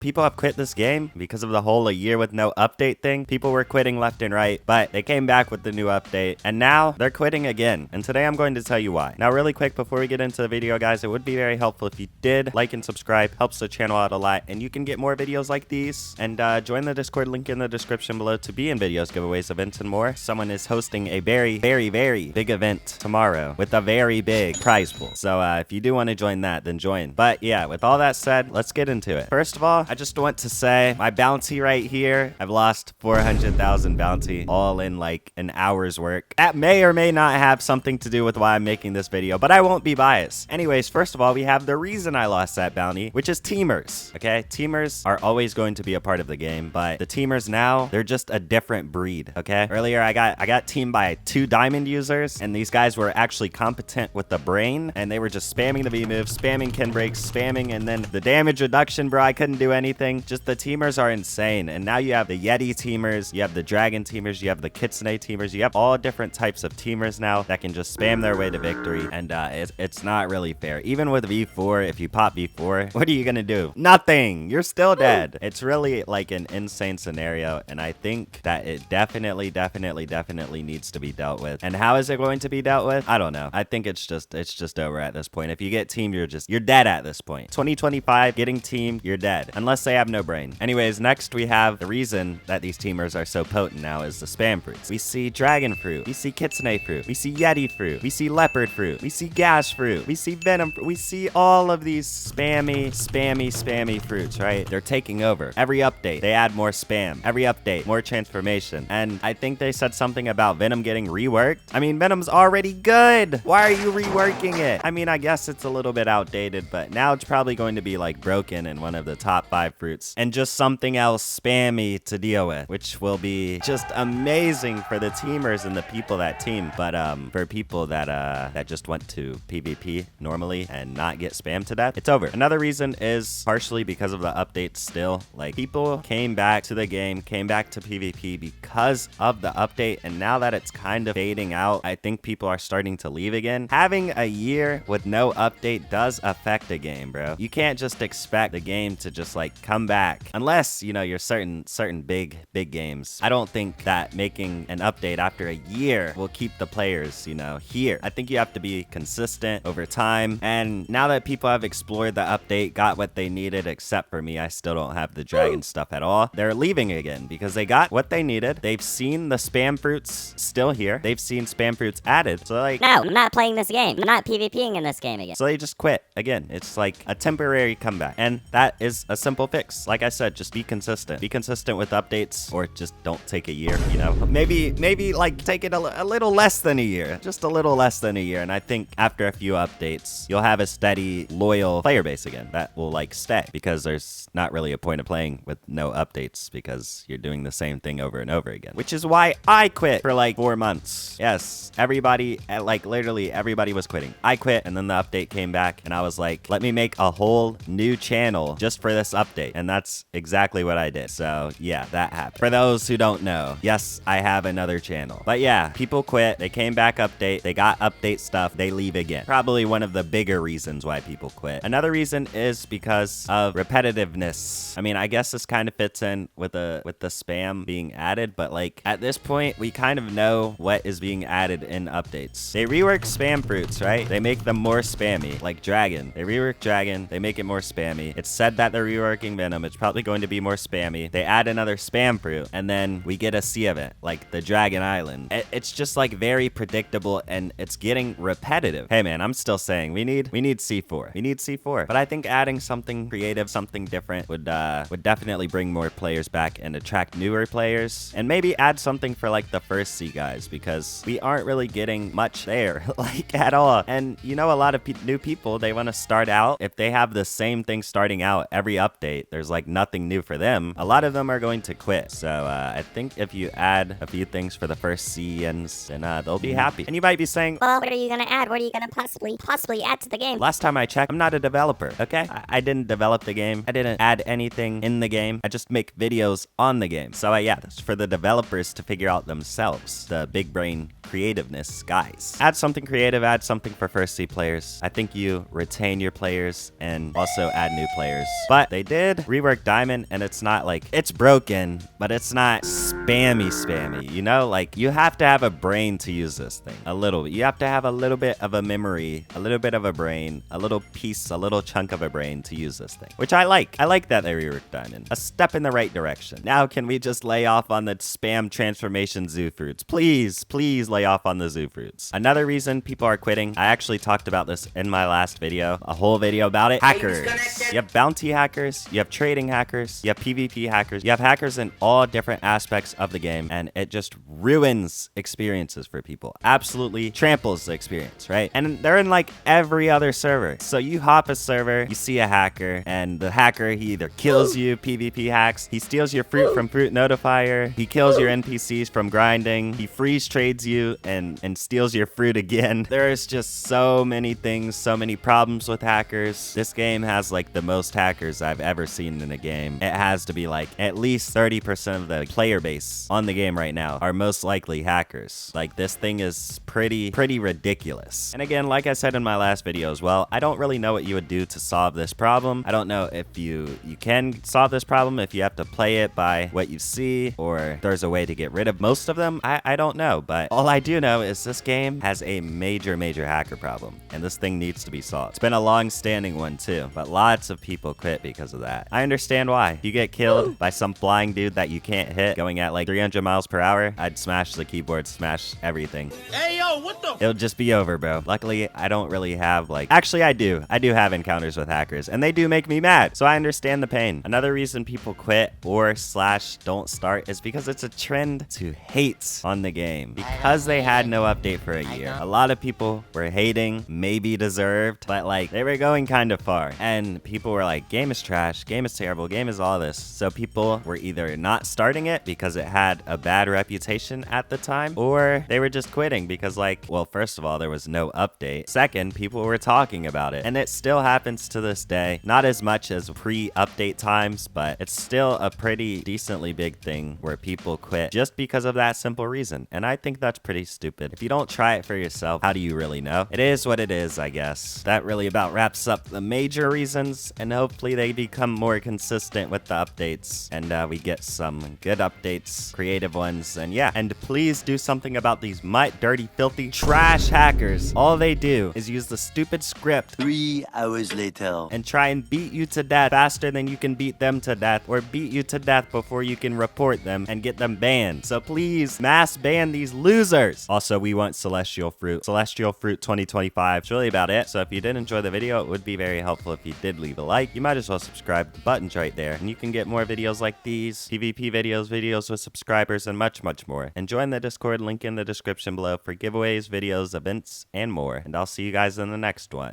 People have quit this game because of the whole a year with no update thing. People were quitting left and right, but they came back with the new update, and now they're quitting again. And today I'm going to tell you why. Now, really quick, before we get into the video, guys, it would be very helpful if you did like and subscribe. Helps the channel out a lot, and you can get more videos like these. And join the Discord link in the description below to be in videos, giveaways, events, and more. Someone is hosting a very big event tomorrow with a very big prize pool. So if you do want to join that, then join. But yeah, with all that said, let's get into it. First of all, I just want to say my bounty right here, I've lost 400,000 bounty all in like an hour's work. That may or may not have something to do with why I'm making this video, but I won't be biased. Anyways, first of all, we have the reason I lost that bounty, which is teamers. Okay, teamers are always going to be a part of the game, but the teamers now, they're just a different breed. Okay, earlier I got teamed by 2 diamond users, and these guys were actually competent with the brain, and they were just spamming the V move, spamming kin breaks, spamming, and then the damage reduction, bro, I couldn't do anything. Just the teamers are insane. And now you have the Yeti teamers, you have the Dragon teamers, you have the Kitsune teamers, you have all different types of teamers now that can just spam their way to victory, and it's not really fair. Even with V4, if you pop V4, what are you gonna do? Nothing. You're still dead. It's really like an insane scenario, and I think that it definitely needs to be dealt with. And how is it going to be dealt with? I don't know. I think it's just over at this point. If you get teamed, you're dead at this point. 2025, getting teamed, you're dead. Unless they have no brain. Anyways, next we have the reason that these teamers are so potent now is the spam fruits. We see dragon fruit, we see kitsune fruit, we see yeti fruit, we see leopard fruit, we see gas fruit, we see venom fruit. We see all of these spammy fruits, right? They're taking over. Every update, they add more spam. Every update, more transformation. And I think they said something about Venom getting reworked. I mean, Venom's already good. Why are you reworking it? I mean, I guess it's a little bit outdated, but now it's probably going to be like broken in one of the top 5 fruits and just something else spammy to deal with, which will be just amazing for the teamers and the people that team. But for people that just want to PvP normally and not get spammed to death, it's over. Another reason is partially because of the updates still. Like, people came back to the game, came back to PvP because of the update, and now that it's kind of fading out, I think people are starting to leave again. Having a year with no update does affect a game, bro. You can't just expect the game to just like come back unless, you know, you're certain big games. I don't think that making an update after a year will keep the players, you know, here. I think you have to be consistent over time, and now that people have explored the update, got what they needed, except for me, I still don't have the dragon stuff at all. They're leaving again because they got what they needed. They've seen the spam fruits still here. They've seen spam fruits added. So like, no, I'm not playing this game. I'm not PvPing in this game again. So they just quit again. It's like a temporary comeback, and that is a simple fix. Like I said, just be consistent. Be consistent with updates, or just don't take a year, you know? Maybe like take it a little less than a year. Just a little less than a year, and I think after a few updates, you'll have a steady, loyal player base again that will like stay, because there's not really a point of playing with no updates because you're doing the same thing over and over again, which is why I quit for like 4 months. Yes, everybody, like literally everybody was quitting. I quit, and then the update came back, and I was like, let me make a whole new channel just for this update, and that's exactly what I did. So yeah, that happened. For those who don't know, yes, I have another channel. But yeah, people quit, they came back, update, they got update stuff, they leave again. Probably one of the bigger reasons why people quit. Another reason is because of repetitiveness. I mean, I guess this kind of fits in with the spam being added, but like at this point, we kind of know what is being added in updates. They rework spam fruits, right? They make them more spammy, like dragon. They rework dragon, they make it more spammy. It's said that they're reworking venom. It's probably going to be more spammy. They add another spam fruit, and then we get a sea event, like the Dragon Island. It's just like very predictable, and it's getting repetitive. Hey man, I'm still saying we need C4. We need C4. But I think adding something creative, something different would definitely bring more players back and attract newer players, and maybe add something for like the first C guys, because we aren't really getting much there like at all. And you know, a lot of new people, they want to start out. If they have the same thing starting out every update, there's like nothing new for them. A lot of them are going to quit. So I think if you add a few things for the first CNs, then they'll be happy. And you might be saying, well, what are you gonna add? What are you gonna possibly add to the game? Last time I checked, I'm not a developer, okay? I didn't develop the game. I didn't add anything in the game. I just make videos on the game. So yeah, that's for the developers to figure out themselves. The big brain creativeness, guys. Add something creative, add something for first C players. I think you retain your players and also add new players. But they did rework Diamond, and it's not like, it's broken, but it's not spammy, you know? Like, you have to have a brain to use this thing. A little. You have to have a little bit of a memory, a little bit of a brain, a little piece, a little chunk of a brain to use this thing, which I like. I like that they reworked Diamond. A step in the right direction. Now, can we just lay off on the spam transformation zoo fruits? Please, please lay off on the zoo fruits. Another reason people are quitting, I actually talked about this in my last video, a whole video about it. Hackers. You have bounty hackers, you have trading hackers, you have PvP hackers, you have hackers in all different aspects of the game, and it just ruins experiences for people. Absolutely tramples the experience, right? And they're in like every other server. So you hop a server, you see a hacker, and the hacker, he either kills you, PvP hacks, he steals your fruit from Fruit Notifier, he kills your NPCs from grinding, he freeze trades you and steals your fruit again. There's just so many things, so many problems with hackers. This game has like the most hackers I've ever seen in a game. It has to be like at least 30% of the player base on the game right now are most likely hackers. Like, this thing is pretty ridiculous. And again, like I said in my last video as well, I don't really know what you would do to solve this problem. I don't know if you can solve this problem, if you have to play it by what you see, or there's a way to get rid of most of them. I don't know, but all I do know is this game has a major hacker problem, and this thing needs to be solved. It's been a long-standing one too, but lots of people quit because of that. I understand why. If you get killed by some flying dude that you can't hit going at like 300 miles per hour, I'd smash the keyboard, smash everything. Hey, yo, what the? It'll just be over, bro. Luckily, I don't really have like... Actually, I do. I do have encounters with hackers, and they do make me mad, so I understand the pain. Another reason people quit or / don't start is because it's a trend to hate on the game. Because they had no update for a year. A lot of people were hating, maybe deserved, but like, they were going kind of far. And people were like, game is trash, game is terrible, game is all this. So people were either not starting it because it had a bad reputation at the time, or they were just quitting because like, well, first of all, there was no update. Second, people were talking about it. And it still happens to this day. Not as much as pre-update times, but it's still a pretty decently big thing where people quit just because of that simple reason. And I think that's pretty stupid. If you don't try it for yourself, how do you really know? It is what it is, I guess. That really about wraps up the major reasons, and hopefully they become more consistent with the updates, and we get some good updates, creative ones, and yeah. And please do something about these dirty, filthy, trash hackers. All they do is use the stupid script 3 hours later and try and beat you to death faster than you can beat them to death, or beat you to death before you can report them and get them banned. So please, mass ban these losers. Also, we want Celestial Fruit. Celestial Fruit 2025. It's really about it. So if you did enjoy the video, it would be very helpful if you did leave a like. You might as well subscribe. The button's right there. And you can get more videos like these, PvP videos, videos with subscribers, and much more. And join the Discord link in the description below for giveaways, videos, events, and more. And I'll see you guys in the next one.